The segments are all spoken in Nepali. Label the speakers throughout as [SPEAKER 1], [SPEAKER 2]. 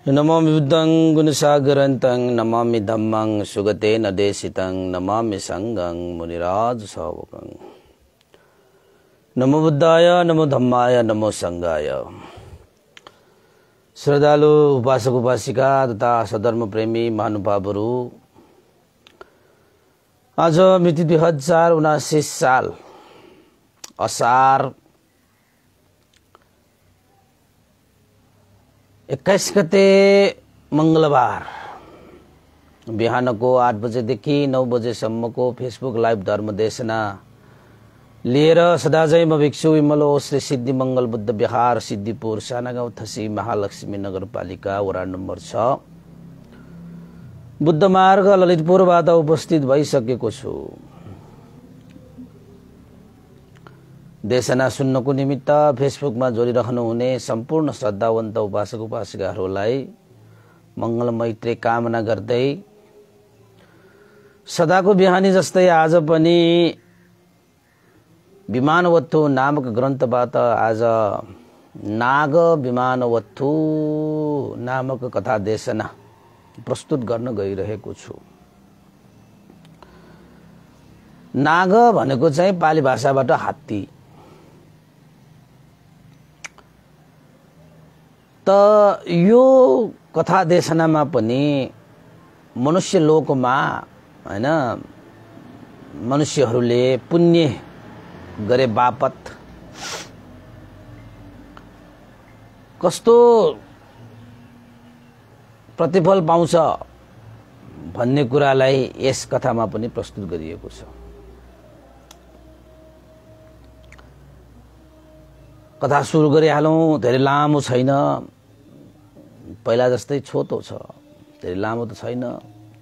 [SPEAKER 1] नमामि बुद्धं गुणसागरन्तं नमामि धम्मं सुगतेन देशितं नमामि संघं मुनिराज सावकं। नमो बुद्धाय नमो धम्माय नमो संघाय। श्रद्धालु उपासक उपासिका तथा सधर्म प्रेमी महानुभावहरू, आज मिति 2079 साल असार 21 गते मंगलबार बिहानको 8 बजेदेखि 9 बजेसम्मको फेसबुक लाइभ धर्म देशना लिएर सदाझै म भिक्षु विमलो श्री सिद्धि मंगल बुद्ध विहार सिद्धिपुर सानागाउँ थसी महालक्ष्मी नगरपालिका वडा नम्बर 6 बुद्ध मार्ग ललितपुरबाट उपस्थित भइसकेको छु। देशना सुन्नको निमित्त फेसबुकमा जोडिरहनु हुने सम्पूर्ण श्रद्धावन्त उपासक उपासिकाहरूलाई मंगल मैत्री कामना गर्दै सदाको बिहानी जस्तै आज पनि विमानवत्थु नामक ग्रन्थबाट आज नाग विमानवत्थु नामक कथा देशना प्रस्तुत गर्न गइरहेको छु। नाग भनेको चाहिँ पाली भाषाबाट हात्ती। त यो कथा देशनामा पनि मनुष्य लोकमा हैन मनुष्यहरूले पुण्य गरे बापत कस्तो प्रतिफल पाउँछ भन्ने कुरालाई यस कथामा पनि प्रस्तुत गरिएको छ। कथा सुरु गरिहालौं। धेरै लामो छैन, पहिला जस्तै छोटो छ, धेरै लामो त छैन,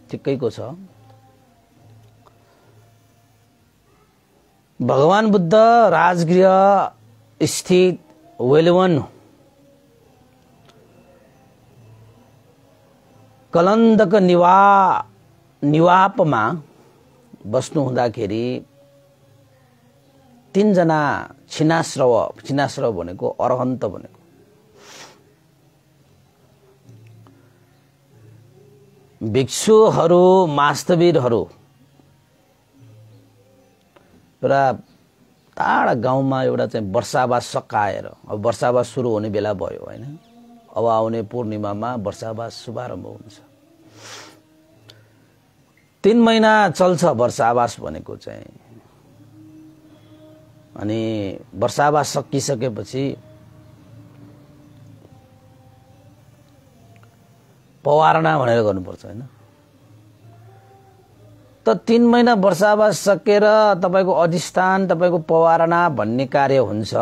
[SPEAKER 1] ठिक्कैको छ। भगवान बुद्ध राजगृह स्थित वेलवन कलन्दक निवापमा बस्नु हुँदाखेरि 3 जना छिनाश्रव भनेको अरहन्त भनेको भिक्षुहरू मास्तवीरहरू एउटा टाढा गाउँमा एउटा चाहिँ वर्षावास सकाएर, अब वर्षावास सुरु हुने बेला भयो हैन, अब आउने पूर्णिमामा वर्षावास शुभारम्भ हुन्छ। 3 महिना चल्छ वर्षावास भनेको चाहिँ। अनि वर्षावास सकिसकेपछि पवारणा भनेर गर्नुपर्छ हैन। त 3 महिना वर्षावास सकेर तपाईको अधिष्ठान तपाईको पवारणा भन्ने कार्य हुन्छ।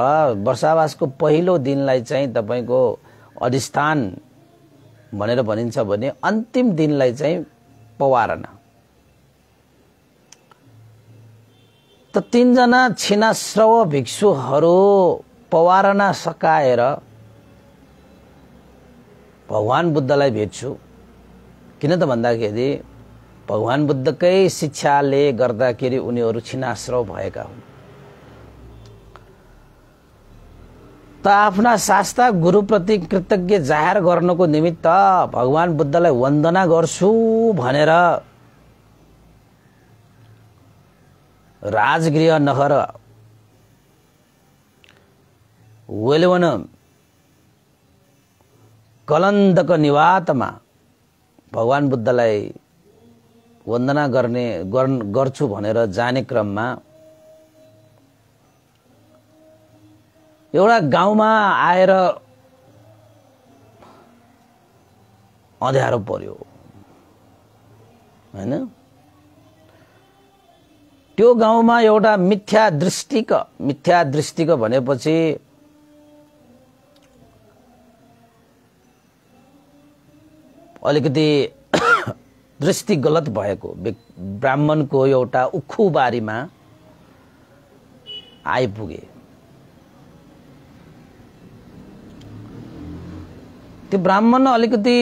[SPEAKER 1] वर्षावासको पहिलो दिनलाई चाहिँ तपाईको अधिष्ठान भनेर भनिन्छ भने अन्तिम दिनलाई चाहिँ पवारणा। त 3 जना छिनाश्रव भिक्षुहरू पवारणा सकाएर भगवान बुद्धलाई भेट्छु। किन त भन्दाखेरि भगवान बुद्धकै शिक्षाले गर्दाखेरि उनीहरू छिनाश्रव भएका हुन्। त आफ्ना शास्ता गुरुप्रति कृतज्ञ जाहेर गर्नको निमित्त भगवान बुद्धलाई वन्दना गर्छु भनेर राजगृह नगर वेलवन कलन्दक निवातमा भगवान बुद्धलाई वन्दना गर्छु भनेर जाने क्रममा एउटा गाउँमा आएर अँध्यारो पर्यो हैन। त्यो गाउँमा एउटा मिथ्या दृष्टिको भनेपछि अलिकति दृष्टि गलत भएको ब्राह्मणको एउटा उखु बारीमा आइपुगे। त्यो ब्राह्मण अलिकति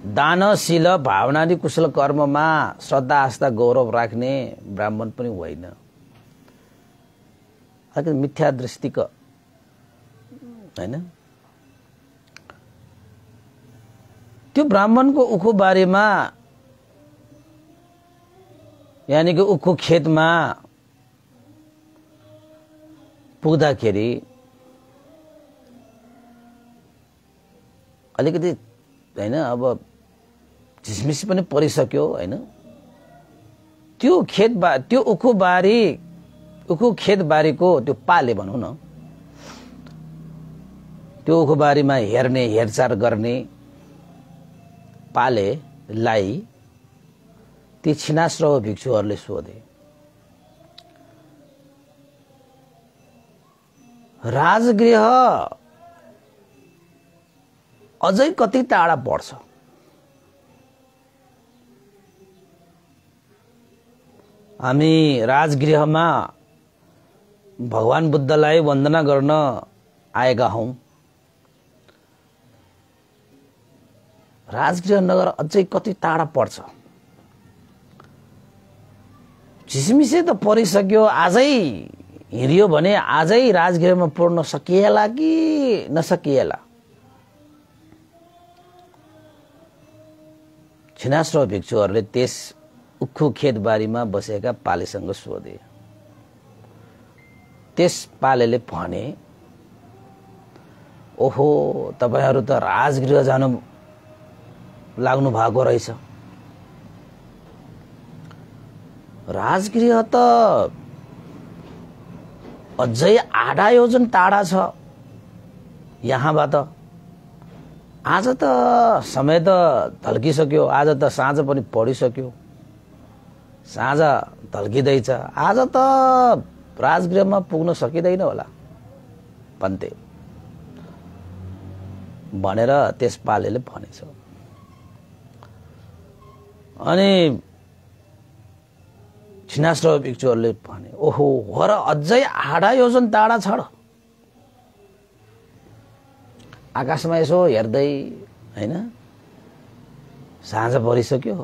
[SPEAKER 1] दानशील भावनादि कुशल कर्ममा श्रद्धा आस्था गौरव राख्ने ब्राह्मण पनि होइन। अलिकति मिथ्या दृष्टिको हैन। त्यो ब्राह्मणको उखु बारीमा यानी कि उखु खेतमा पुग्दाखेरि अलिकति हैन अब झिसमिस पनि परिसक्यो हैन। त्यो उखु खेतबारीको त्यो पाले भनौं न, त्यो उखुबारीमा हेर्ने हेरचाह गर्ने पालेलाई ती छिनाश्रव भिक्षुहरूले सोधे, राजगृह अझै कति टाढा पर्छ? हामी राजगृहमा भगवान बुद्धलाई वन्दना गर्न आएका हौं। राजगृह नगर अझै कति टाढा पर्छ? झिसमिसे त परिसक्यो, आजै हिँडियो भने आजै राजगृहमा पुर्न सकिएला कि नसकिएला? छिनाश्रव भिक्षुहरूले त्यस उखु खेतबारीमा बसेका पालेसँग सोधे। त्यस पालेले भने, ओहो, तपाईहरु त राजगृह जानु लाग्नु भएको रहेछ। राजगृह त अझै आधा योजन टाढा छ यहाँबाट। आज त समय त ढल्किसक्यो, आज त साँझ पनि पडिसक्यो, साँझ ढल्किँदैछ, आज त राजगृहमा पुग्न सकिँदैन होला पन्ते भनेर त्यस पालेले भनेछ। अनि छिनाश्रव भिक्षुहरूले भने, ओहो, हो र अझै आधा योजन टाढा छ। आकाशमा यसो हेर्दै हैन, साँझ परिसक्यो,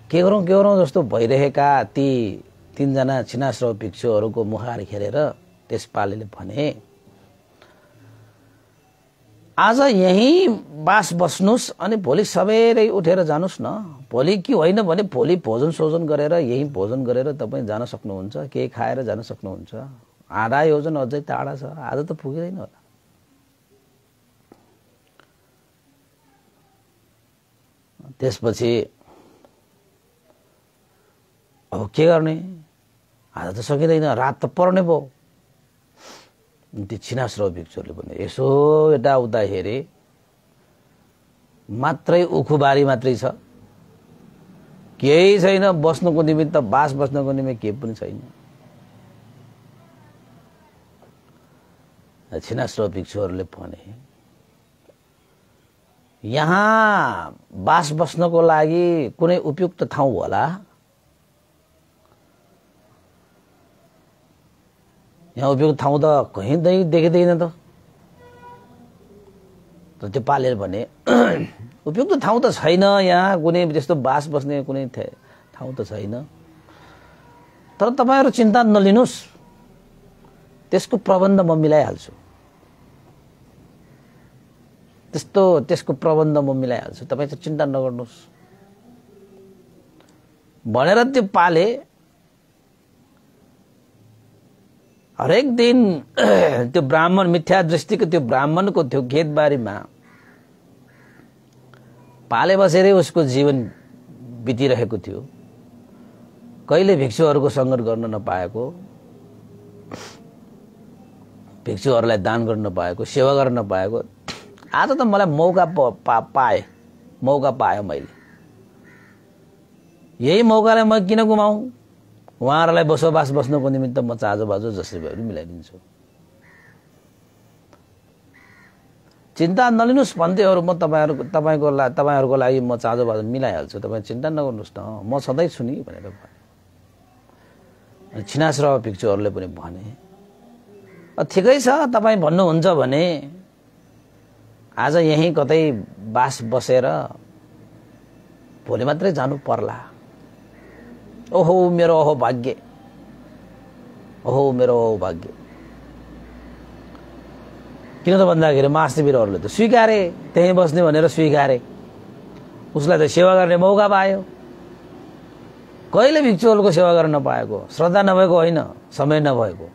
[SPEAKER 1] के गरौँ जस्तो भइरहेका ती तीनजना छिनाश्रव भिक्षुहरूको मुखार हेरेर त्यस पालेले भने, आज यही बास बस्नुस् अनि भोलि सबेरै उठेर जानुस् न। भोलि के होइन भने भोलि भोजन सोजन गरेर यही भोजन गरेर तपाईं जान सक्नुहुन्छ, केही खाएर जान सक्नुहुन्छ। आधा योजन अझै टाढा छ, आज त पुगिँदैन होला। त्यसपछि अब के गर्ने, आज त सकिँदैन, रात त पर्ने भयो। ती छिनाश्रव भिक्षुहरूले भने, यसो यताउता हेरे, मात्रै उखुबारी मात्रै छ, केही छैन बस्नुको निमित्त, बास बस्नुको निमित्त केही पनि छैन। छिनाश्रव भिक्षुहरूले भने, यहाँ बास बस्नको लागि कुनै उपयुक्त ठाउँ होला? यहाँ उपयुक्त ठाउँ त कहीँ देखिँदैन त। त्यो पालेले भने, उपयुक्त ठाउँ त छैन, यहाँ कुनै त्यस्तो बास बस्ने कुनै ठाउँ त छैन। तर तपाईहरु चिन्ता नलिनुस्, त्यसको प्रबन्ध म मिलाइहाल्छु। त्यसको प्रबन्ध म मिलाइहाल्छु, तपाई चाहिँ चिन्ता नगर्नुस् भनेर त्यो पाले हरेक दिन त्यो ब्राह्मण, मिथ्या दृष्टिको त्यो ब्राह्मणको त्यो खेतबारीमा पाले बसेरै उसको जीवन बितिरहेको थियो। कहिले भिक्षुहरूको संगत गर्न नपाएको, भिक्षुहरूलाई दान गर्न नपाएको, सेवा गर्न नपाएको, आज त मलाई मौका पाएँ मैले। यही मौकालाई म किन गुमाऊ? उहाँहरूलाई बसोबास बस्नको निमित्त म चाँजो बाजो जसरी भए पनि मिलाइदिन्छु। चिन्ता नलिनुस् भन्थेहरु, म तपाईहरुको लागि म चाँजो बाजो मिलाइहाल्छु, तपाई चिन्ता नगर्नुस् न, म सधैँ छु नि भनेर भने। छिनाश्रव भिक्षुहरूले पनि भने, ठिकै छ, तपाई भन्नुहुन्छ भने आज यहीँ कतै बास बसेर भोलि मात्रै जानु पर्ला। ओहो मेरो ओहो भाग्य, ओहो मेरो ओहो भाग्य। किन त भन्दाखेरि महाशिविरहरूले त स्वीकारे, त्यहीँ बस्ने भनेर स्वीकारे, उसलाई त सेवा गर्ने मौका पायो। कहिले भिक्षुहरूको सेवा गर्न नपाएको? श्रद्धा नभएको होइन, समय नभएको,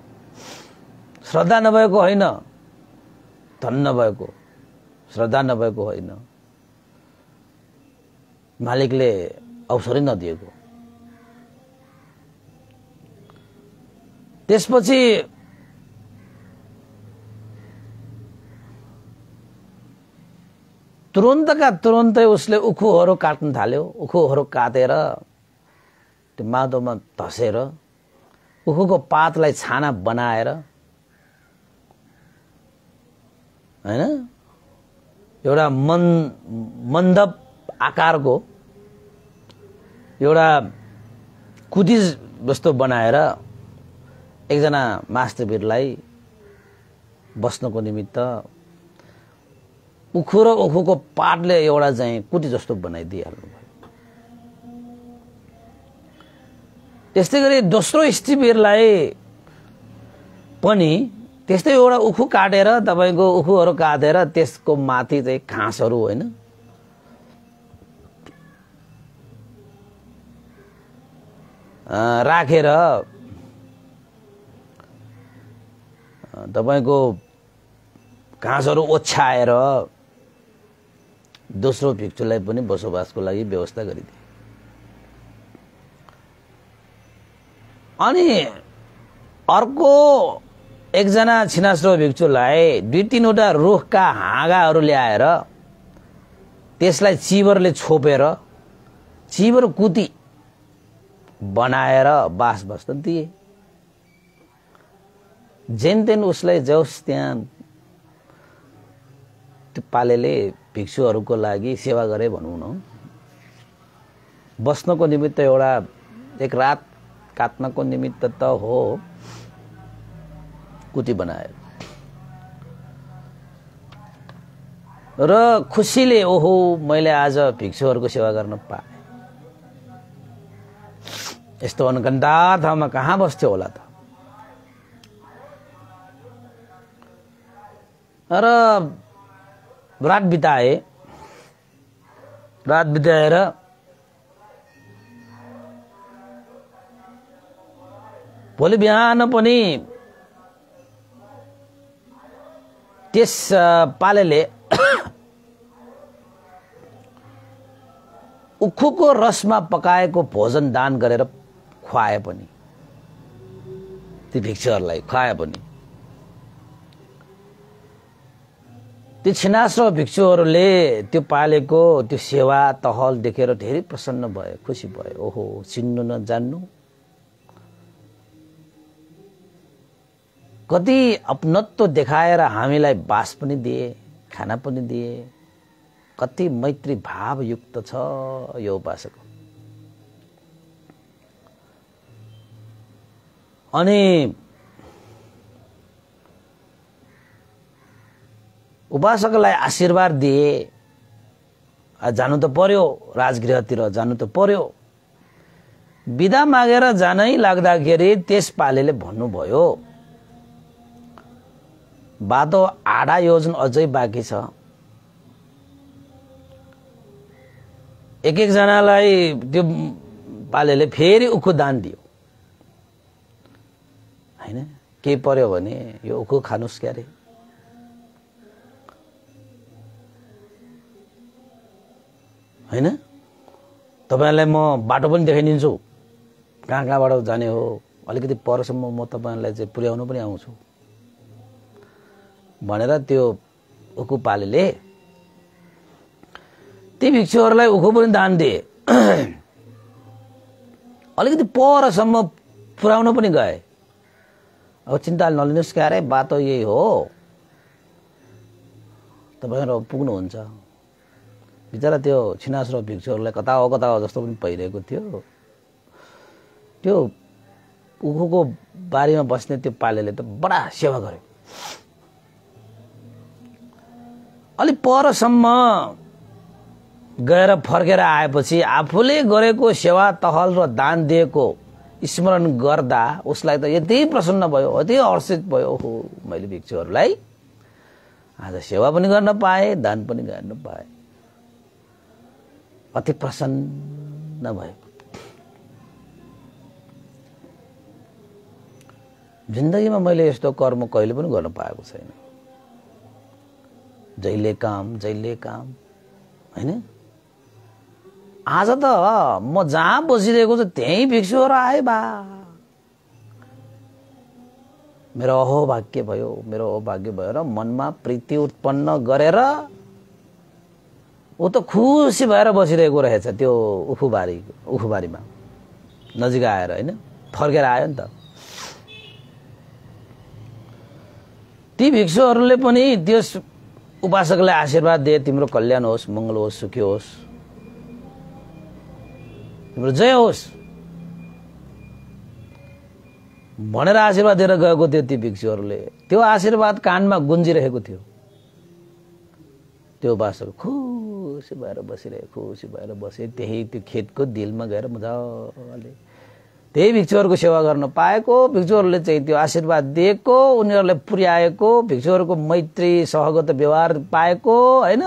[SPEAKER 1] श्रद्धा नभएको होइन, धन नभएको, श्रद्धा नभएको होइन, मालिकले अवसरै नदिएको। त्यसपछि तुरुन्तका तुरुन्तै उसले उखुहरू काट्न थाल्यो। उखुहरू काटेर त्यो मादोमा धसेर उखुको पातलाई छाना बनाएर, हैन, एउटा मन्दप आकारको एउटा कुटी जस्तो बनाएर एकजना मास्टरवीरलाई बस्नको निमित्त उखु र उखुको पातले एउटा चाहिँ कुटी जस्तो बनाइदिइहाल्नु भयो। त्यस्तै गरी दोस्रो स्त्रीवीरलाई पनि त्यस्तै एउटा उखु काटेर, तपाईको उखुहरू काटेर त्यसको माथि चाहिँ घाँसहरू, होइन, राखेर तपाईको घाँसहरू ओछ्याएर दोस्रो भिक्षुलाई पनि बसोबासको लागि व्यवस्था गरिदिए। अनि अर्को एकजना छिनास्रो भिक्षुलाई 2-3वटा रुखका हाँगाहरू ल्याएर त्यसलाई चिबरले छोपेर चिबर कुती बनाएर बास बस्न दिए। जेनतेन उसलाई जौस त्यहाँ त्यो पालेले भिक्षुहरूको लागि सेवा गरे भनौँ न, बस्नको निमित्त एउटा एक रात काट्नको निमित्त त हो कुटी बनायो र खुसीले ओहो मैले आज भिक्षुहरूको सेवा गर्न पाएँ। यस्तो अनगन्दा ठाउँमा कहाँ बस्थ्यो होला त। र रात बिताए। रात बिताएर भोलि बिहान पनि त्यस पालेले उखुको रसमा पकाएको भोजन दान गरेर खुवाए पनि, ती भिक्षुहरूलाई खुवाए पनि। ती छिनास्रो भिक्षुहरूले त्यो पालेको त्यो सेवा तहल देखेर धेरै प्रसन्न भए, खुसी भए। ओहो चिन्नु नजान्नु, कति अपनत्व देखाएर हामीलाई बास पनि दिए, खाना पनि दिए, कति मैत्री भावयुक्त छ यो उपासक। अनि उपासकलाई आशीर्वाद दिए। जानु त पर्यो, राजगृहतिर जानु त पर्यो। बिदा मागेर जानै लाग्दाखेरि त्यस पालेले भन्नुभयो, बाटो आधा योजन अझै बाँकी छ। एक जनालाई त्यो पालेले फेरि उखु दान दियो, हैन। के पर्यो भने यो उखु खानुस् क्यारे, हैन। तपाईहरुलाई म बाटो पनि देखाइदिन्छु, कहाँ कहाँबाट जाने हो, अलिकति परसम्म म तपाईहरुलाई चाहिँ पुर्याउन पनि आउँछु भनेर त्यो उखु पालेले ती भिक्षुहरूलाई उखु पनि दान दिए। अलिकति परसम्म पुर्याउन पनि गए। अब चिन्ता नलिनुस् क्यारे, बाटो यही हो, तपाईहरु पुग्नुहुन्छ। बिचरा त्यो छिनास्रो भिक्षुहरूलाई कता हो जस्तो पनि भइरहेको थियो। त्यो उखुको बारीमा बस्ने त्यो पालेले त बडा सेवा गर्यो। अलि परसम्म गएर फर्केर आएपछि आफूले गरेको सेवा टहल र दान दिएको स्मरण गर्दा उसलाई त यति प्रसन्न भयो, अति हर्षित भयो, हो मैले भिक्षुहरूलाई आज सेवा पनि गर्न पाएँ, दान पनि गर्न पाएँ, अति प्रसन्न भयो। जिन्दगीमा मैले यस्तो कर्म कहिले पनि गर्न पाएको छैन। जहिले काम हैन। आज त म जहाँ बसिरहेको छु त्यही भिक्षुहरू आए बा। मेरो अहोभाग्य भयो र मनमा प्रीति उत्पन्न गरेर ऊ त खुसी भएर बसिरहेको रहेछ त्यो उखुबारीमा नजिक आएर हैन, फर्केर आयो नि त। ती भिक्षुहरूले पनि त्यस उपासकलाई आशीर्वाद दिए, तिम्रो कल्याण होस्, मंगल होस्, सुखी होस्, तिम्रो जय होस् भनेर आशीर्वाद दिएर गएको थियो। ती भिक्षुहरूले त्यो आशीर्वाद कानमा गुन्जिरहेको थियो। त्यो उपासक खुसी भएर बसे त्यही त्यो खेतको दिलमा गएर मजाले त्यही भिक्षुहरूको सेवा गर्न पाएको, भिक्षुहरूले चाहिँ त्यो आशीर्वाद दिएको, उनीहरूलाई पुर्याएको, भिक्षुहरूको मैत्री सहगत व्यवहार पाएको हैन।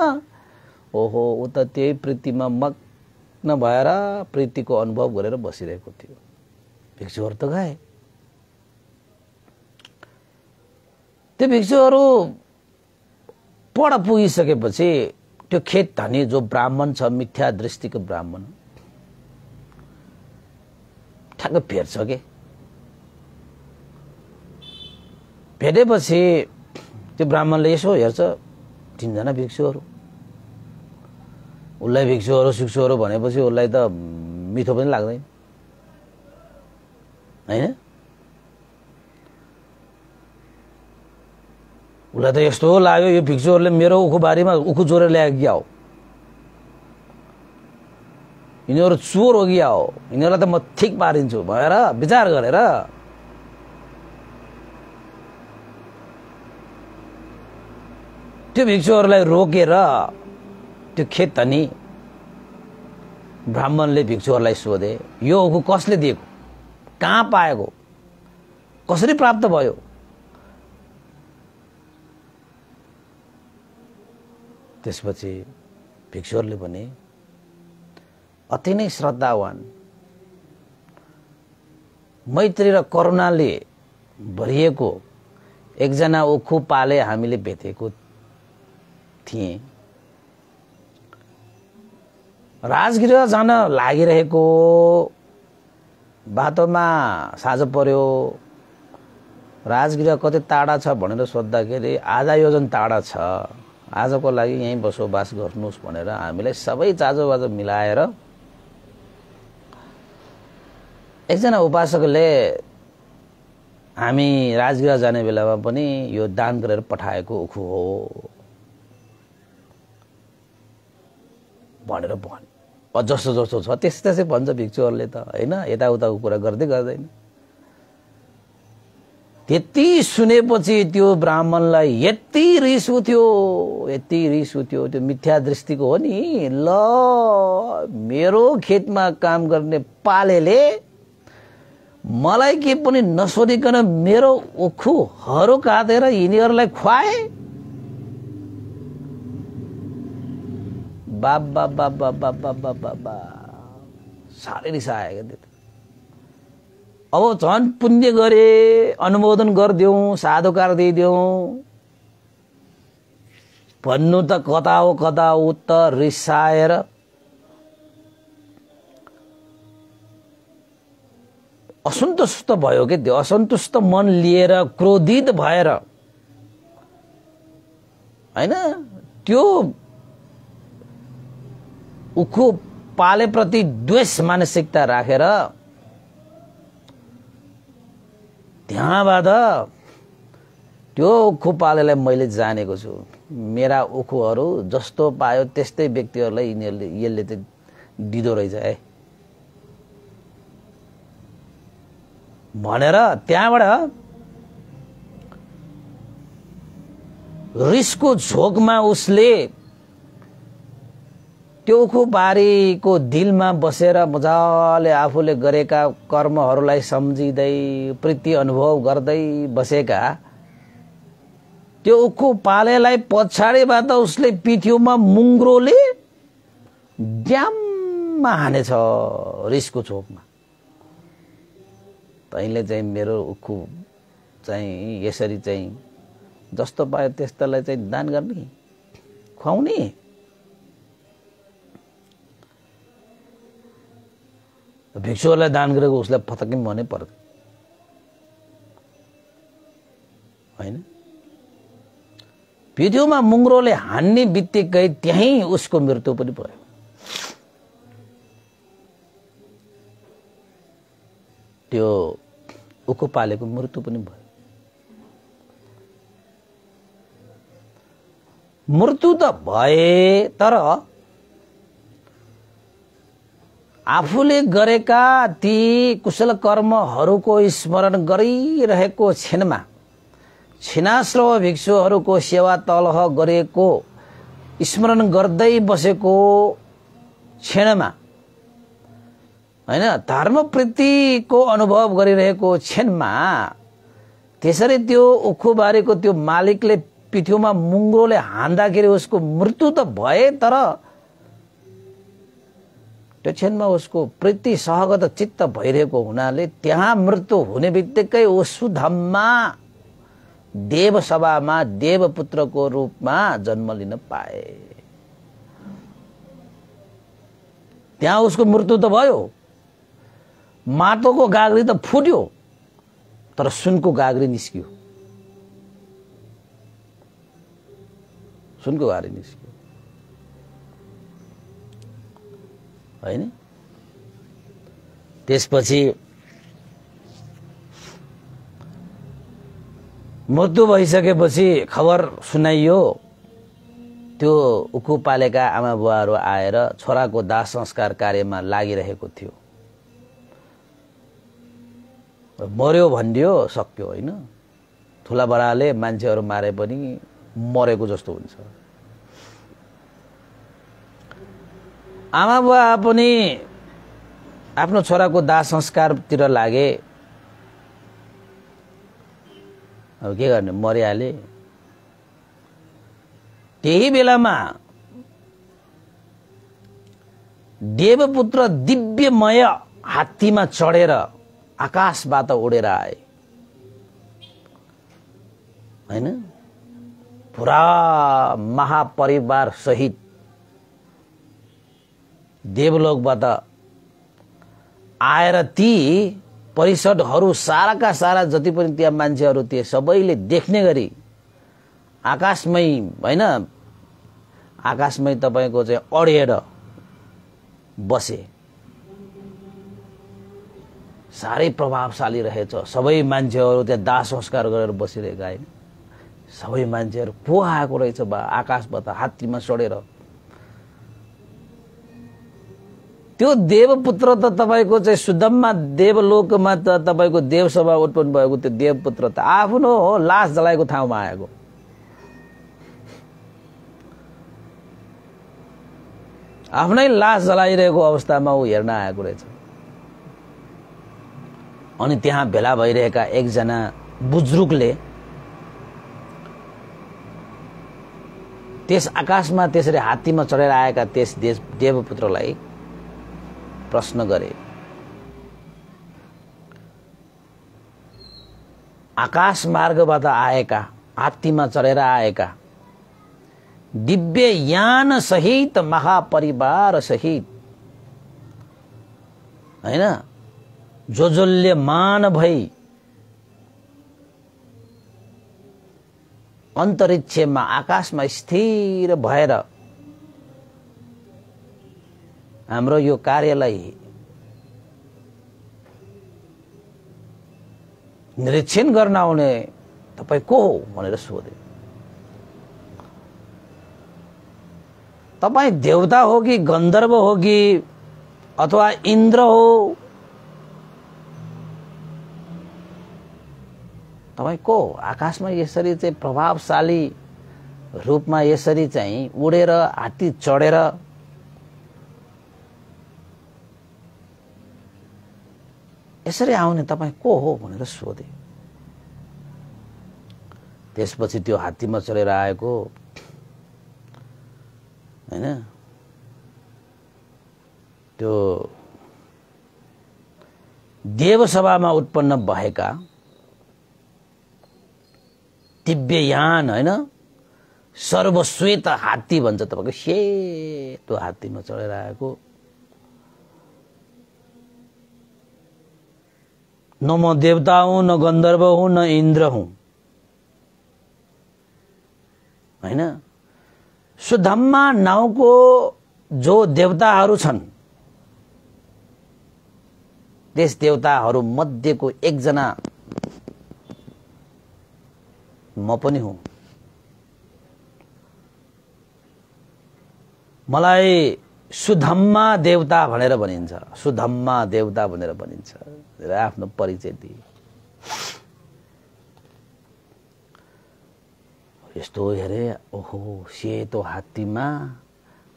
[SPEAKER 1] ओहो, ऊ त त्यही प्रीतिमा मग्न भएर प्रीतिको अनुभव गरेर बसिरहेको थियो। भिक्षुहरू त गए। त्यो भिक्षुहरू पढ पुगिसकेपछि त्यो खेत धनी जो ब्राह्मण छ, मिथ्या दृष्टिको ब्राह्मण, ठ्याक्क भेट्छ के। भेटेपछि त्यो ब्राह्मणले यसो हेर्छ, तीनजना भिक्षुहरू, उसलाई भिक्षुहरू भनेपछि उसलाई त मिठो पनि लाग्दैन हैन। उसलाई त यस्तो लाग्यो यो भिक्षुहरूले मेरो उखुबारीमा उखु चोरेर ल्याएको क्या हो, यिनीहरू चोर हो क्या हो, यिनीहरूलाई त म ठिक पारिन्छु भनेर विचार गरेर त्यो भिक्षुहरूलाई रोकेर त्यो खेत धनी ब्राह्मणले भिक्षुहरूलाई सोधे, यो उखु कसले दिएको, कहाँ पाएको, कसरी प्राप्त भयो। त्यसपछि भिक्षुहरूले भने अति नै श्रद्धावान, मैत्री र करुणाले भरिएको एकजना उखु पाले हामीले भेटेको थिए। राजगृह जान लागिरहेको बाटोमा साँझ पर्यो। राजगृह कति टाढा छ भनेर सोद्धाखेरि आधा योजन टाढा छ, आजको लागि यहीँ बसोबास गर्नुहोस् भनेर हामीलाई सबै चाजोबाजो मिलाएर एकजना उपासकले हामी राजगृह जाने बेलामा पनि यो दान गरेर पठाएको उखु हो भनेर भन्यो। जस्तो जस्तो छ त्यस्तै भन्छ भिक्षुहरूले त हैन, यताउताको कुरा गर्दैन। त्यति सुनेपछि त्यो ब्राह्मणलाई यति रिस उठ्यो त्यो मिथ्या दृष्टिको हो नि। ल, मेरो खेतमा काम गर्ने पालेले मलाई के पनि नसोधिकन मेरो उखुहरू काटेर यिनीहरूलाई खुवाए। बाबा साह्रै रिस आयो क्या। अब झन् पुण्य गरे, अनुमोदन गरिदेऊ, साधुकार दिइदेऊ भन्नु त कता हो त रिसाएर असन्तुष्ट भयो के। त्यो असन्तुष्ट मन लिएर क्रोधित भएर हैन, त्यो उखु पालेप्रति द्वेष मानसिकता राखेर त्यहाँबाट त्यो उखु पालेलाई मैले जानेको छु, मेरा उखुहरू जस्तो पायो त्यस्तै व्यक्तिहरूलाई यसले चाहिँ दिँदो रहेछ है भनेर त्यहाँबाट रिसको झोकमा उसले त्यो उखुबारीको दिलमा बसेर मजाले आफूले गरेका कर्महरूलाई सम्झिँदै प्रीति अनुभव गर्दै बसेका त्यो उखु पालेलाई पछाडिबाट उसले पिठ्यौमा मुङ्ग्रोले ड्याममा हानेछ रिसको झोकमा। तैँले चाहिँ मेरो उखु चाहिँ यसरी चाहिँ जस्तो पायो त्यस्तोलाई चाहिँ दान गर्ने, खुवाउने। भिक्षुहरूलाई दान गरेको उसलाई फतक्कै मनै पर्दैन हैन। पिठ्यौमा मुङ्ग्रोले हान्ने बित्तिकै त्यहीँ उसको मृत्यु पनि भयो। त्यो उखु पालेको मृत्यु पनि भयो। मृत्यु त भए तर आफूले गरेका ती कुशल कर्महरूको स्मरण गरिरहेको क्षणमा छिनाश्रव भिक्षुहरूको सेवा तलह गरेको स्मरण गर्दै बसेको क्षणमा हैन, धर्मप्रीतिको अनुभव गरिरहेको क्षणमा त्यसरी त्यो उखुबारीको त्यो मालिकले पिठ्यौमा मुङ्ग्रोले हान्दाखेरि उसको मृत्यु त भए तर त्यो क्षणमा उसको प्रीति सहगत चित्त भइरहेको हुनाले त्यहाँ मृत्यु हुने बित्तिकै वसुधाममा देवसभामा देवपुत्रको रूपमा जन्म लिन पाए। त्यहाँ उसको मृत्यु त भयो, माटोको गाग्री त फुट्यो तर सुनको गाग्री निस्कियो, सुनको गाग्री निस्कियो हैन। त्यसपछि मृत्यु भइसकेपछि खबर सुनाइयो। त्यो उखु पालेका आमा बुवाहरू आएर छोराको दाह संस्कार कार्यमा लागिरहेको थियो। मर्यो भनिदियो, सक्यो हैन। ठुला बडाले मान्छेहरू मारे पनि मरेको जस्तो हुन्छ। आमा बुवा पनि आफ्नो छोराको दाह संस्कारतिर लागे। अब के गर्ने, मरिहाले। त्यही बेलामा देवपुत्र दिव्यमय हात्तीमा चढेर आकाशबाट उडेर आए हैन। पुरा महापरिवार सहित देवलोकबाट आएर ती परिषदहरू साराका सारा जति पनि त्यहाँ मान्छेहरू थिए सबैले देख्ने गरी आकाशमै हैन, आकाशमै तपाईको चाहिँ अडेर बसे। साह्रै प्रभावशाली रहेछ। सबै मान्छेहरू त्यहाँ दाह संस्कार गरेर बसिरहेका हैन। सबै मान्छेहरू को आएको रहेछ बा आकाशबाट हात्तीमा चढेर। त्यो देवपुत्र त तपाईको चाहिँ सुदममा देवलोकमा त तपाईको देवसभा उत्पन्न भएको त्यो देवपुत्र त आफ्नो हो लास जलाएको ठाउँमा आएको। आफ्नै लास जलाइरहेको अवस्थामा ऊ हेर्न आएको रहेछ। अनि त्यहाँ भेला भइरहेका एकजना बुजुर्गले त्यस आकाशमा त्यसरी हात्तीमा चढेर आएका त्यस देवपुत्रलाई प्रश्न गरे, आकाश मार्गबाट आएका, हात्तीमा चढेर आएका दिव्य यान सहित महापरिवार सहित हैन, जोजोल्यमान भई अन्तरिक्षमा आकाशमा स्थिर भएर हाम्रो यो कार्यलाई निरीक्षण गर्न आउने तपाई को हो भनेर सोधे। तपाई देवता हो कि गन्धर्व हो कि अथवा इन्द्र हो, तपाई को हो? आकाशमा यसरी चाहिँ प्रभावशाली रूपमा यसरी चाहिँ उडेर हात्ती चढेर यसरी आउने तपाईं को हो भनेर सोधे। त्यसपछि त्यो हात्तीमा चढेर आएको हैन त्यो देवसभामा उत्पन्न भएका दिव्ययान हैन सर्वश्वेत हात्ती भन्छ तपाईको सेतो हात्तीमा चढेर आएको न म देवता हूं न गन्धर्व हूं न इन्द्र हूं हैन। सुधम्मा नाउँको जो देवताहरू छन् त्यस देवताहरू मध्येको एकजना म पनि हुँ। मलाई सुधम्मा देवता भनेर भनिन्छ, सुधम्मा देवता भनेर भनिन्छ र आफ्नो परिचय दिए। यस्तो हेरे ओहो सेतो हात्तीमा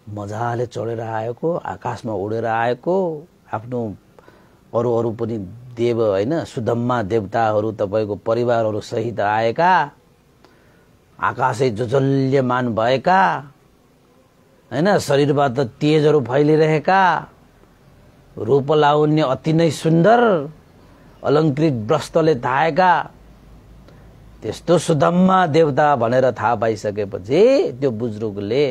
[SPEAKER 1] मजाले चढेर आएको आकाशमा उडेर आएको आफ्नो अरू पनि देव हैन सुधम्मा देवताहरू तपाईको परिवारहरू सहित आएका आकाशै जजल्यमान भएका हैन शरीरबाट तेजहरू फैलिरहेका रूप लावण्य अति नै सुन्दर अलंकृत वस्त्रले धाएका त्यस्तो सुधम्मा देवता भनेर थाहा पाइसकेपछि त्यो बुजुर्गले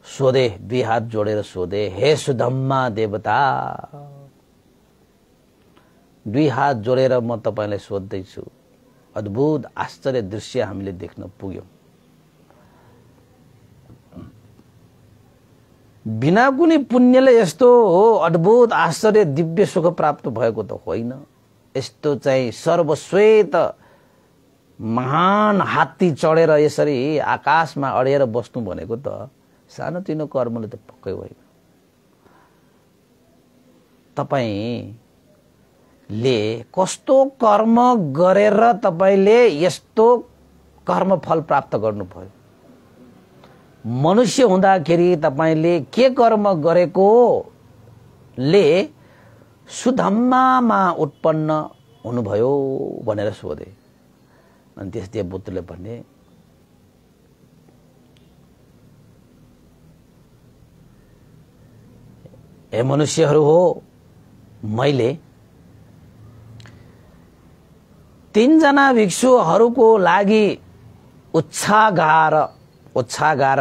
[SPEAKER 1] सोधे, दुई हात जोडेर सोधे, हे सुधम्मा देवता दुई हात जोडेर म तपाईलाई सोध्दैछु। अद्भुत आश्चर्य दृश्य हामीले देख्न पुग्यौं। बिना कुनै पुण्यले यस्तो अद्भुत आश्चर्य दिव्य सुख प्राप्त भएको त होइन। यस्तो चाहिँ सर्वश्वेत महान हात्ती चढेर यसरी आकाशमा अडेर बस्नु भनेको त सानोतिनो कर्मले त पक्कै होइन। तपाईले कस्तो कर्म गरेर तपाईले यस्तो कर्म फल प्राप्त गर्नु भयो? मनुष्य हुँदाखेरि तपाईले के कर्म गरेकोले सुधम्मामा उत्पन्न हुनुभयो भनेर सोधे। अनि त्यस देवपुत्रले भने हे मनुष्यहरू हो, मैले 3 जना भिक्षुहरूको लागि उच्छागार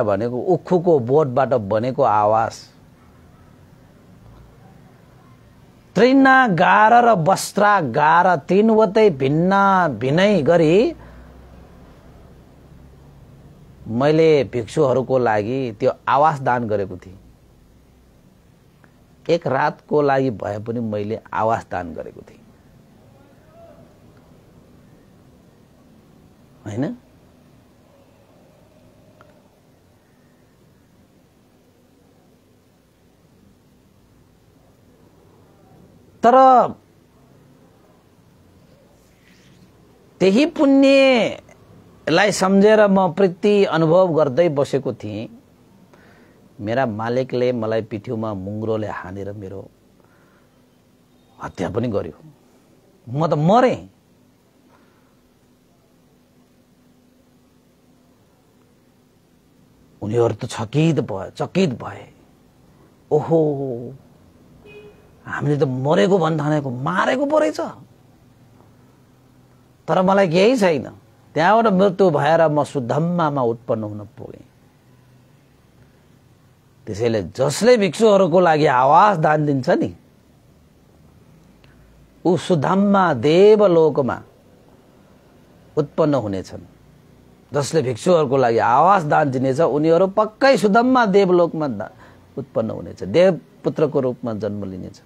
[SPEAKER 1] भनेको उखुको बोटबाट बनेको आवास, तृणागार र वस्त्रागार तीनवटै भिन्नै गरी मैले भिक्षुहरूको लागि त्यो आवास दान गरेको थिएँ। एक रातको लागि भए पनि मैले आवास दान गरेको थिएँ हैन। तर त्यही पुण्यलाई सम्झेर म प्रीति अनुभव गर्दै बसेको थिएँ। मेरा मालिकले मलाई पिठ्यूमा मुङ्ग्रोले हानेर मेरो हत्या पनि गर्यो। म त मरे। उनीहरू त चकित भए। ओहो हामीले त मरेको भन्ठानेको मारेको पो रहेछ। तर मलाई केही छैन। त्यहाँबाट मृत्यु भएर म सुधम्मामा उत्पन्न हुन पुगेँ। त्यसैले जसले भिक्षुहरूको लागि आवास दान दिन्छ नि ऊ सुधम्मा देवलोकमा उत्पन्न हुनेछन्। जसले भिक्षुहरूको लागि आवास दान दिनेछ उनीहरू पक्कै सुधम्मा देवलोकमा उत्पन्न हुनेछ, देवपुत्रको रूपमा जन्म लिनेछ।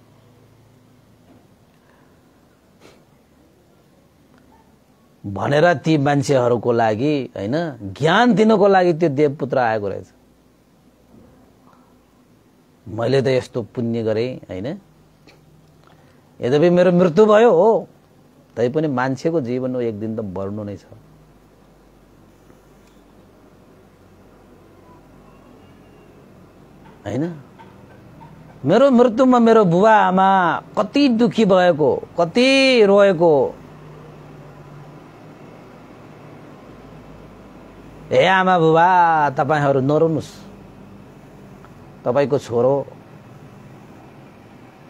[SPEAKER 1] भनेर ती मान्छेहरूको लागि हैन ज्ञान दिनको लागि त्यो देवपुत्र आएको रहेछ। मैले त यस्तो पुण्य गरेँ हैन, यद्यपि मेरो मृत्यु भयो हो तैपनि मान्छेको जीवन एक दिन त मर्नु नै छ। हैन? मेरो मृत्युमा मेरो बुबा आमा कति दुखी भएको, कति रोएको। हे आमा बुबा, तपाईहरु नरोनुस्, तपाईको छोरो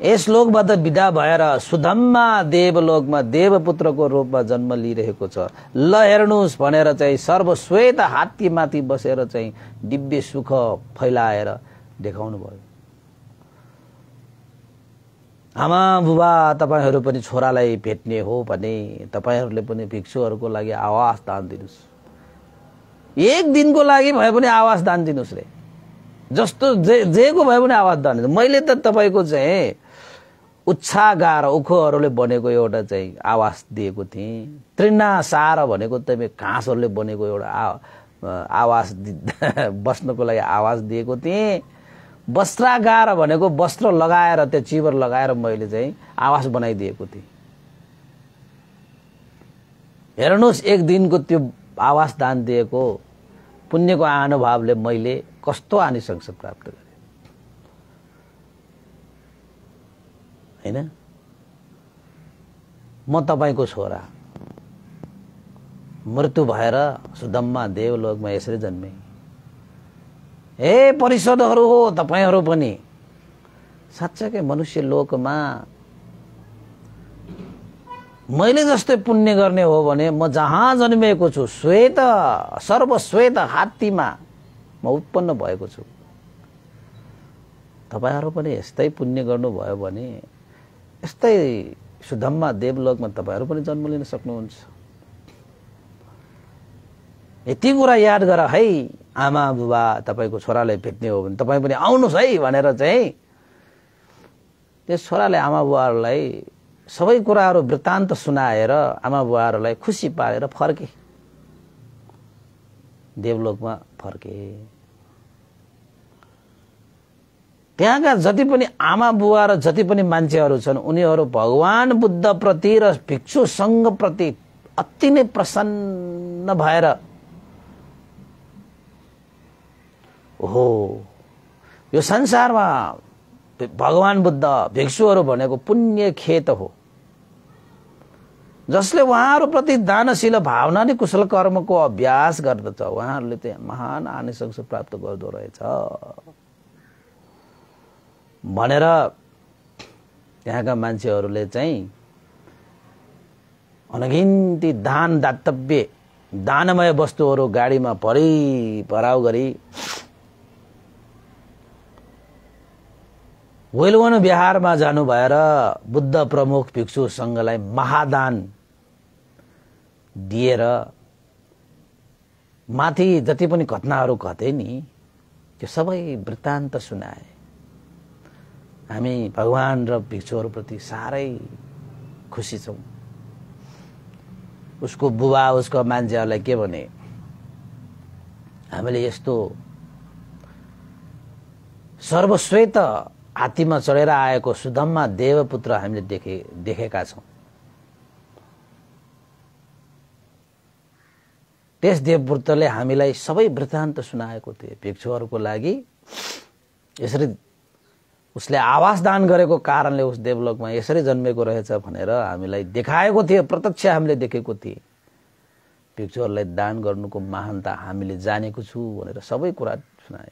[SPEAKER 1] यस लोकबाट विदा भएर सुधम्मा देवलोकमा देवपुत्रको रूपमा जन्म लिइरहेको छ। ल हेर्नुस् भनेर चाहिँ सर्वश्वेत हात्तीमाथि बसेर चाहिँ दिव्य सुख फैलाएर देखाउनु भयो। आमा बुबा, तपाईहरु पनि छोरालाई भेट्ने हो भने तपाईहरुले पनि भिक्षुहरुको लागि आवास दान दिनुस्। एक दिनको लागि भए पनि आवास दान दिनुस् रे। जस्तो जेको भए पनि आवास दान दिनुस्। मैले त तपाईको चाहिँ उच्छागार उखोहरूले बनेको एउटा चाहिँ आवास दिएको थिएँ। तृणासार भनेको तपाईँ घाँसहरूले बनेको एउटा आवास बस्नको लागि आवास दिएको थिएँ। वस्त्रागार भनेको वस्त्र लगाएर त्यो चिवर लगाएर मैले चाहिँ आवास बनाइदिएको थिएँ। हेर्नुहोस् एक दिनको त्यो आवास दान दिएको पुण्यको अनुभवले मैले कस्तो आनिशंस प्राप्त गरेँ। हैन? म तपाईको छोरा मृत्यु भएर सुधम्मा देवलोकमा यसरी जन्मे। हे परिषदहरू हो तपाईहरु पनि, साच्चै मनुष्य लोकमा मैले जस्तै पुण्य गर्ने हो भने म जहाँ जन्मेको छु श्वेत सर्वश्वेत हात्तीमा म उत्पन्न भएको छु। तपाईहरु पनि यस्तै पुण्य गर्नुभयो भने यस्तै सुधम्मा देवलोकमा तपाईहरु पनि जन्म लिन सक्नुहुन्छ। यति कुरा याद गर है आमा बुबा, तपाईको छोरालाई भेट्ने हो भने तपाई पनि आउनुस् है भनेर चाहिँ त्यस छोराले आमा बुबाहरुलाई सबै कुराहरु वृत्तान्त सुनाएर आमा बुबाहरुलाई खुसी पारेर फर्के, देवलोकमा फर्के। त्यहाँका जति पनि आमा बुबा र जति पनि मान्छेहरु छन् उनीहरु भगवान बुद्ध प्रति र भिक्षु संघ प्रति अति नै प्रसन्न भएर ओहो यो संसारमा भगवान बुद्ध भिक्षुहरु भनेको पुण्य खेत हो, जसले उहाँहरु प्रति दानशील भावना र कुशल कर्मको अभ्यास गर्दछ उहाँहरुले चाहिँ महान आनिशंस प्राप्त गर्दो रहेछ भनेर त्यहाँका मान्छेहरुले चाहिँ अनगिन्ती दान दातव्य दानमय वस्तुहरु गाडीमा भराउ गरी वेलवन बिहारमा जानु भएर बुद्ध प्रमुख भिक्षु संघलाई महादान दिएर माथि जति पनि घटनाहरु घटे नि त्यो सबै वृत्तान्त सुनाए। हामी भगवान र भिक्षुहरु प्रति सारै खुशी छौं। उसको बुबा उसको मान्छेहरुलाई के भने, हामीले यस्तो सर्वश्वेत हात्तीमा चढेर आएको सुधम्मा देवपुत्र हामीले देखेका छौं। त्यस देवपुत्रले हामीलाई सबै वृत्तान्त सुनाएको थियो। भिक्षुहरुको लागि यसरी उसले आवास दान गरेको कारणले उस देवलोकमा यसरी जन्मेको रहेछ भनेर हामीलाई देखाएको थियो। प्रत्यक्ष हामीले देखेको थिए। भिक्षुहरुलाई दान गर्नुको महानता हामीले जानेको छु भनेर सबै कुरा सुनाए।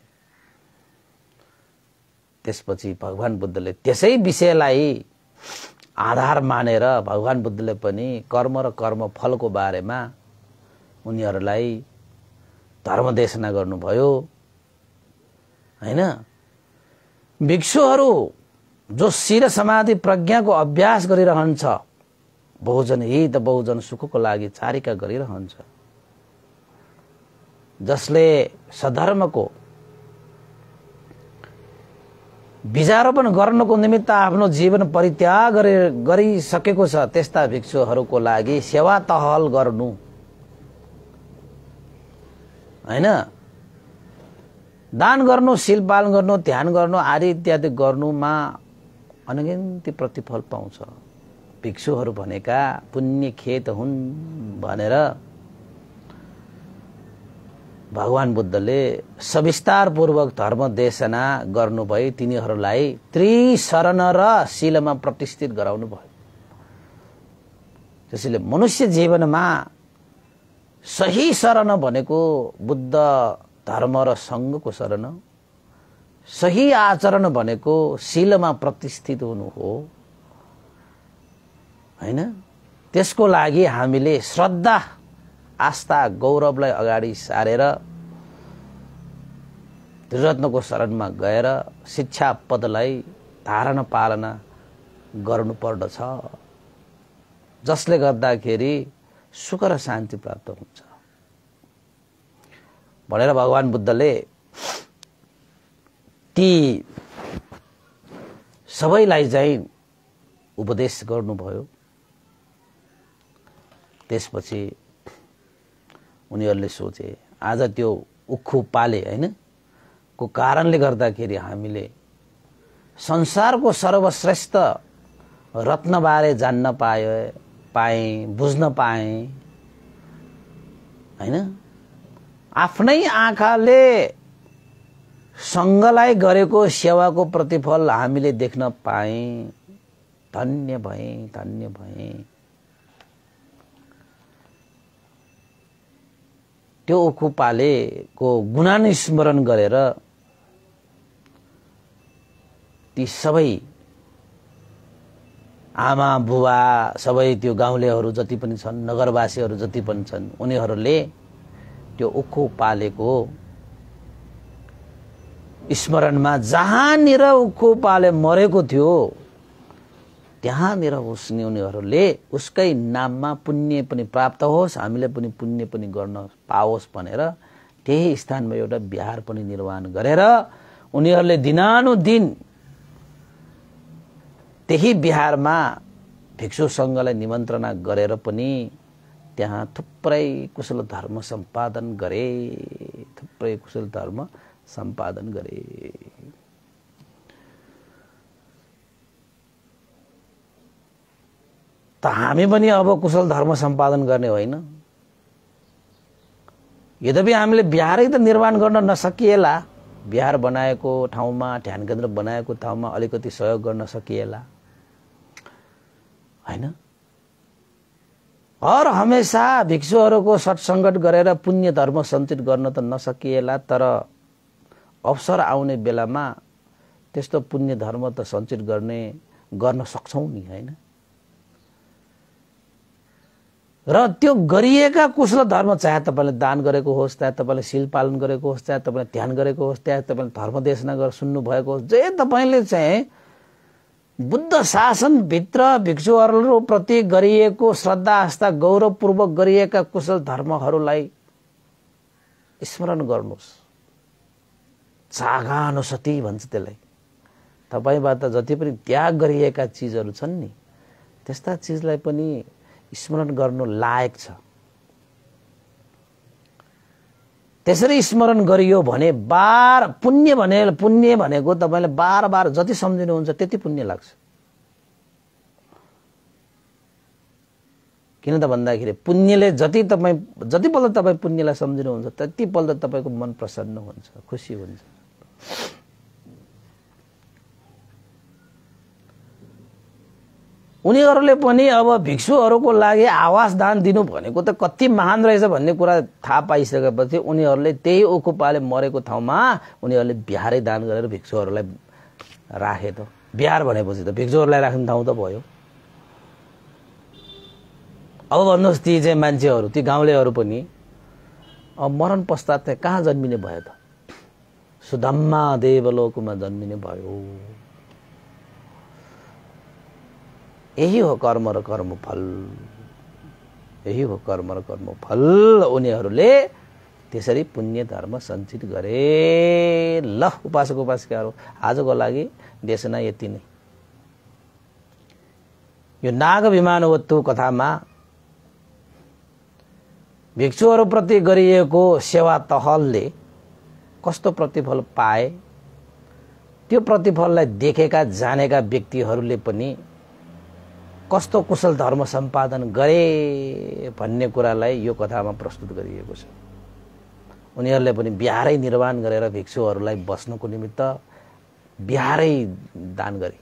[SPEAKER 1] त्यसपछि भगवान बुद्धले त्यसै विषयलाई आधार मानेर भगवान बुद्धले पनि कर्म र कर्म फलको बारेमा उनीहरुलाई धर्म देशना गर्नुभयो। हैन? भिक्षुहरु जो शिर समाधि प्रज्ञाको अभ्यास गरिरहन्छ, बहुजन हित बहुजन सुखको लागि चारिका गरिरहन्छ, जसले सधर्मको बीजारोपण गर्नको निमित्त आफ्नो जीवन परित्याग गरिसकेको छ, त्यस्ता भिक्षुहरुको लागि सेवा टहल गर्नु, हैन, दान गर्नु, शील पालन गर्नु, ध्यान गर्नु आदि इत्यादि गर्नुमा अनगिन्ती प्रतिफल पाउँछ। भिक्षुहरू भनेका पुण्य खेत हुन् भनेर भगवान बुद्धले सविस्तार पूर्वक धर्म देशना गर्नुभयो। तिनीहरूलाई त्रिशरण र शीलमा प्रतिष्ठित गराउनु भयो। त्यसैले मनुष्य जीवनमा सही शरण भनेको बुद्ध धर्म र सङ्घको शरण, सही आचरण भनेको शीलमा प्रतिष्ठित हुनु हो हैन। त्यसको लागि हामीले श्रद्धा आस्था गौरवलाई अगाडि सारेर त्रिरत्नको शरणमा गएर शिक्षा पदलाई धारण पालना गर्नु पर्दछ, जसले गर्दाखेरि सुख र शान्ति प्राप्त हुन्छ भनेर भगवान बुद्धले ती सबैलाई चाहिँ उपदेश गर्नुभयो। त्यसपछि उनीहरूले सोचे आज त्यो उखु पाले हैन को कारणले गर्दाखेरि हामीले संसारको सर्वश्रेष्ठ रत्नबारे जान्न पाएँ बुझ्न पाएँ हैन। आफ्नै आँखाले सङ्घलाई गरेको सेवाको प्रतिफल हामीले देख्न पाएँ। धन्य भएँ, धन्य भएँ। त्यो उखुपालेको गुणानुस्मरण गरेर ती सबै आमा बुबा सबै त्यो गाउँलेहरू जति पनि छन्, नगरवासीहरू जति पनि छन्, उनीहरूले त्यो उखुपालेको स्मरणमा जहाँनिर उखुपाले मरेको थियो त्यहाँनिर उनीहरूले उसकै नाममा पुण्य पनि प्राप्त होस्, हामीले पनि पुण्य पनि गर्न पाओस् भनेर त्यही स्थानमा एउटा बिहार पनि निर्माण गरेर उनीहरूले दिनानुदिन त्यही बिहारमा भिक्षु सङ्घलाई निमन्त्रणा गरेर पनि त्यहाँ थुप्रै कुशल धर्म सम्पादन गरे, थुप्रै कुशल धर्म सम्पादन गरे। त हामी पनि अब कुशल धर्म सम्पादन गर्ने होइन। यद्यपि हामीले बिहारै त निर्माण गर्न नसकिएला, बिहार बनाएको ठाउँमा ध्यान केन्द्र बनाएको ठाउँमा अलिकति सहयोग गर्न सकिएला हैन। हर हमेशा भिक्षुहरूको सत्सङ्गत गरेर पुण्य धर्म सञ्चित गर्न त नसकिएला, तर अवसर आउने बेलामा त्यस्तो पुण्य धर्म त सञ्चित गर्न सक्छौं नि हैन। र त्यो गरिएका कुशल धर्म चाहे तपाईले दान गरेको होस्, चाहे तपाईले शील पालन गरेको होस्, चाहे तपाईले ध्यान गरेको होस्, चाहे तपाईले धर्म देशना गरेर सुन्नु भएको होस्, जे तपाईले चाहिँ बुद्ध शासन भित्र भिक्षुहरू प्रति गरिएको श्रद्धा आस्था गौरवपूर्वक गरिएका कुशल धर्महरूलाई स्मरण गर्नुहोस्। चागानुसति भन्छ त्यसलाई। तपाईबाट जति पनि त्याग गरिएका चीजहरू छन् नि, त्यस्ता चीजलाई पनि स्मरण गर्नु लायक छ। त्यसरी स्मरण गरियो भने पुण्य भनेको तपाईले बार बार जति सम्झिनुहुन्छ त्यति पुण्य लाग्छ। किन त भन्दाखेरि पुण्यले जतिपल्ट तपाईँ पुण्यलाई सम्झिनुहुन्छ त्यतिपल्ट तपाईँको मन प्रसन्न हुन्छ, खुसी हुन्छ। उनीहरूले पनि अब भिक्षुहरूको लागि आवास दान दिनु भनेको त कति महान रहेछ भन्ने कुरा थाहा पाइसकेपछि उनीहरूले त्यही उखुपाले मरेको ठाउँमा उनीहरूले बिहारै दान गरेर भिक्षुहरूलाई राखे। त बिहार भनेपछि त भिक्षुहरूलाई राख्ने ठाउँ त भयो। अब भन्नुहोस् ती चाहिँ मान्छेहरू, ती गाउँलेहरू पनि अब मरण पश्चात चाहिँ कहाँ जन्मिने भयो त? सुधम्मा देवलोकमा जन्मिने भयो। यही हो कर्म र कर्मफल, यही हो कर्म र कर्मफल। उनीहरूले त्यसरी पुण्य धर्म सञ्चित गरे। ल उपासक उपासिकाहरू, आजको लागि देशना यति नै। यो नाग विमानवत्तु कथामा भिक्षुहरूप्रति गरिएको सेवा टहलले कस्तो प्रतिफल पाए, त्यो प्रतिफललाई देखेका जानेका व्यक्तिहरूले पनि कस्तो कुशल धर्म सम्पादन गरे भन्ने कुरालाई यो कथामा प्रस्तुत गरिएको छ। उनीहरूले पनि बिहारै निर्माण गरेर भिक्षुहरूलाई बस्नको निमित्त बिहारै दान गरे।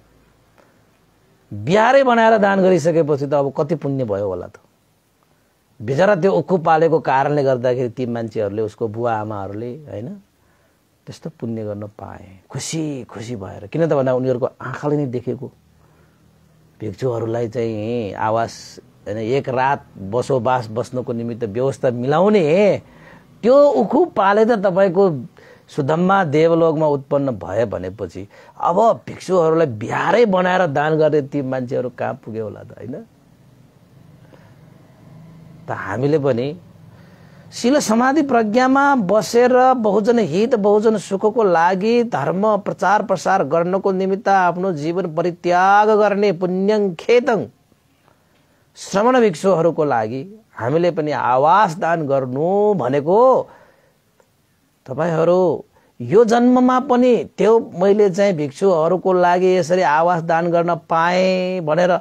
[SPEAKER 1] बिहारै बनाएर दान गरिसकेपछि त अब कति पुण्य भयो होला त। बिचरा त्यो उखु पालेको कारणले गर्दाखेरि ती मान्छेहरूले, उसको बुवा आमाहरूले हैन त्यस्तो पुण्य गर्न पाए, खुसी खुसी भएर। किन त भन्दा उनीहरूको आँखाले नै देखेको भिक्षुहरूलाई चाहिँ आवास हैन एक रात बसोबास बस्नको निमित्त व्यवस्था मिलाउने त्यो उखु पाले त तपाईको सुधम्मा देवलोकमा उत्पन्न भए भनेपछि अब भिक्षुहरूलाई बिहारै बनाएर दान गर्ने ती मान्छेहरू कहाँ पुग्यो होला त हैन। त हामीले पनि शील समाधि प्रज्ञामा बसेर बहुजन हित बहुजन सुखको लागि धर्म प्रचार प्रसार गर्नको निमित्त आफ्नो जीवन परित्याग गर्ने पुण्यं खेतं श्रमण भिक्षुहरूको लागि हामीले पनि आवास दान गर्नु भनेको तपाईहरू यो जन्ममा पनि त्यो मैले चाहिँ भिक्षुहरूको लागि यसरी आवास दान गर्न पाएँ भनेर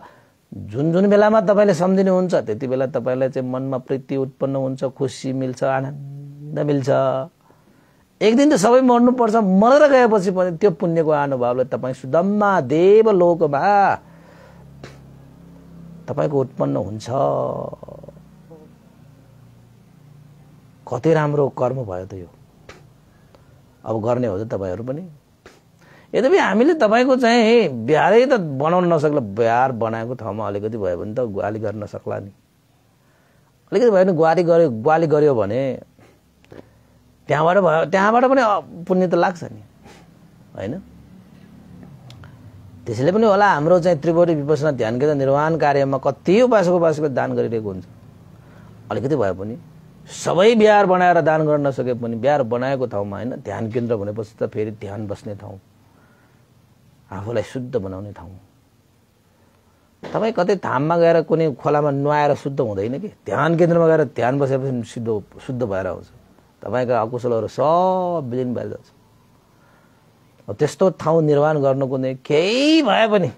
[SPEAKER 1] जुन जुन बेलामा तपाईले सम्झिनुहुन्छ त्यति बेला तपाईलाई चाहिँ मनमा प्रीति उत्पन्न हुन्छ, खुसी मिल्छ, आनन्द मिल्छ। एक दिन त सबै मर्नु पर्छ, मरेर गएपछि पनि त्यो पुण्यको अनुभवले तपाईँ सुधम्मा देवलोकमा तपाईको उत्पन्न हुन्छ। कति राम्रो कर्म भयो त यो। अब गर्ने हो त तपाईहरु पनि। यद्यपि हामीले तपाईको चाहिँ बिहारै त बनाउन नसक्ला, बिहार बनाएको ठाउँमा अलिकति भयो भने त ग्वाली गर्न सक्ला नि। अलिकति भयो भने ग्वाली गर्यो भने त्यहाँबाट पनि पुण्य त लाग्छ नि हैन। त्यसैले पनि होला हाम्रो चाहिँ त्रिपुरी विपसना ध्यान केन्द्र निर्माण कार्यमा कति उपासक दान गरिरहेको हुन्छ। अलिकति भए पनि सबै बिहार बनाएर दान गर्न नसके पनि बिहार बनाएको ठाउँमा हैन ध्यान केन्द्र भनेपछि त फेरि ध्यान बस्ने ठाउँ, आफूलाई शुद्ध बनाउने ठाउँ। तपाई कतै धाममा गएर कुनै खोलामा नुहाएर शुद्ध हुँदैन कि, ध्यान केन्द्रमा गएर ध्यान बसेपछि शुद्ध भएर आउँछ। तपाईका अकुशलहरू सब विलीन भएर जान्छ। त्यस्तो ठाउँ निर्माण गर्नको नै केही भए पनि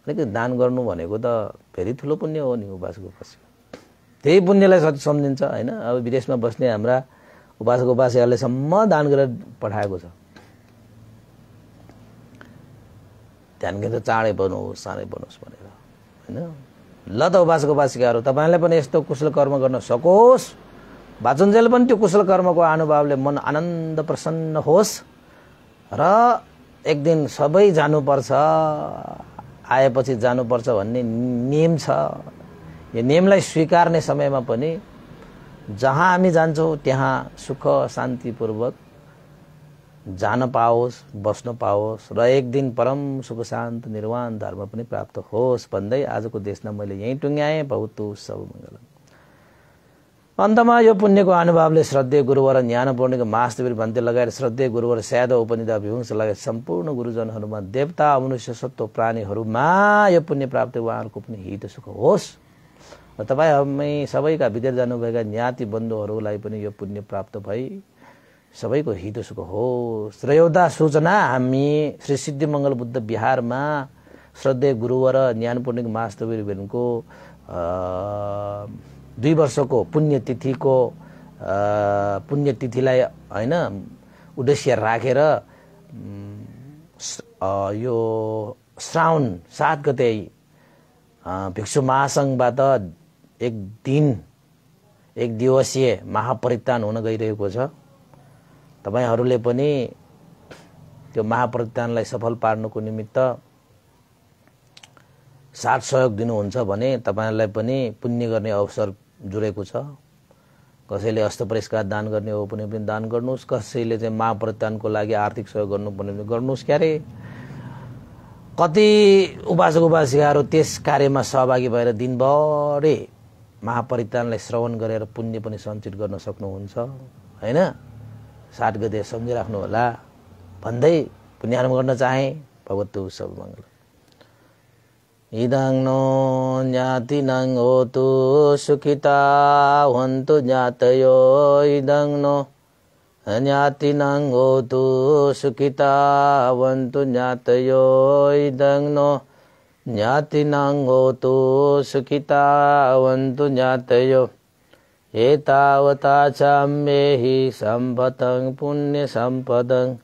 [SPEAKER 1] अलिकति दान गर्नु भनेको त फेरि ठुलो पुण्य हो नि। उपासक त्यही पुण्यलाई सम्झिन्छ हैन। अब विदेशमा बस्ने हाम्रा उपासकहरूले सम्म दान गरेर पठाएको छ। ध्यान केन्द्र चाँडै बनोस्, चाँडै बनोस् भनेर हैन। ल त उपासकहरू तपाईले पनि यस्तो कुशल कर्म गर्न सकोस्, बाचुन्जेल पनि त्यो कुशल कर्मको अनुभवले मन आनन्द प्रसन्न होस् र एक दिन सबै जानुपर्छ, आएपछि जानुपर्छ भन्ने नियम छ। यो नियमलाई स्वीकार्ने समयमा पनि जहाँ हामी जान्छौँ त्यहाँ सुख शान्तिपूर्वक जान पाओस्, बस्न पाओस् र एक दिन परम सुख शान्त निर्वाण धर्म पनि प्राप्त होस् भन्दै आजको देशमा मैले यही टुङ्ग्याएँ। भवतु सब मङ्गलम्। अन्तमा यो पुण्यको अनुभवले श्रद्धेय गुरुवर ज्ञानपूर्णिको महास्तवीर भन्ते लगाएर श्रद्धेय गुरुवर स्याद उपनिधा विभुंश लगायत सम्पूर्ण गुरुजनहरूमा देवता मनुष्य सत्व प्राणीहरूमा यो पुण्य प्राप्त उहाँहरूको पनि हित सुख होस् र तपाईँ हामी सबैका विदेश जानुभएका ज्ञाति बन्धुहरूलाई पनि यो पुण्य प्राप्त भई सबैको हित सुख होस्। र एउटा सूचना, हामी श्री सिद्धिमङ्गल बुद्ध विहारमा श्रद्धेय गुरुवर ज्ञानपूर्णिक महास्तवीरको 2 वर्षको पुण्यतिथिलाई हैन उद्देश्य राखेर यो श्रावण 7 गते भिक्षु महासंघबाट एक दिवसीय महापरित्राण हुन गइरहेको छ। तपाईहरूले पनि त्यो महापरित्राणलाई सफल पार्नको निमित्त साथ सहयोग दिनुहुन्छ भने तपाईहरुलाई पनि पुण्य गर्ने अवसर जुरेको छ। कसैले अष्टपरिष्कार दान गर्ने हो भने पनि दान गर्नुस्, कसैले चाहिँ महापरित्राणको लागि आर्थिक सहयोग गर्नु भने पनि गर्नुस्। क्यारे कति उपासकहरू त्यस कार्यमा सहभागी भएर दिनभरि महापरित्राणलाई श्रवण गरेर पुण्य पनि सञ्चित गर्न सक्नुहुन्छ हैन। 7 गते सम्झिराख्नु होला भन्दै पुण्यानुम गर्न चाहे। भगवतु सब मङ्गल। इदं नो ज्ञातिनं होतु सुखिता हन्तु ज्ञातयो, इदं नो ज्ञातिनं होतु सुखिता हन्तु ज्ञातयो, इदं नो ज्ञातिनां होतु सुखितावन्तु ज्ञातयो एतावता चाम्येहि सम्पतं पुण्यसम्पदं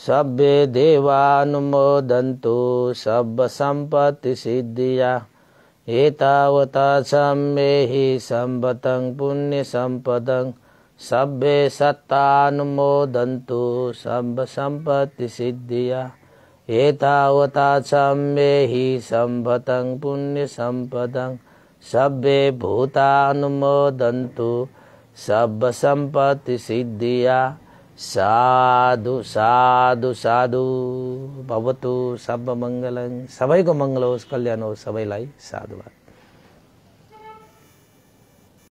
[SPEAKER 1] सब्बे देवानुमोदन्तु सब्बसम्पत्तिसिद्धिया एतावता चाम्येहि सम्पतं पुण्यसम्पदं सब्बे सत्तानुमोदन्तु सब्बसम्पत्तिसिद्धिया एतावता चाम्येहि सम्पतं पुण्यसम्पदं सब्बे भूतानुमोदन्तु सब्बसम्पत्तिसिद्धिया साधु साधु साधु भवतु। सब मंगलं, सबैको मंगल होस्, कल्याण होस् सबैलाई। साधुवाद।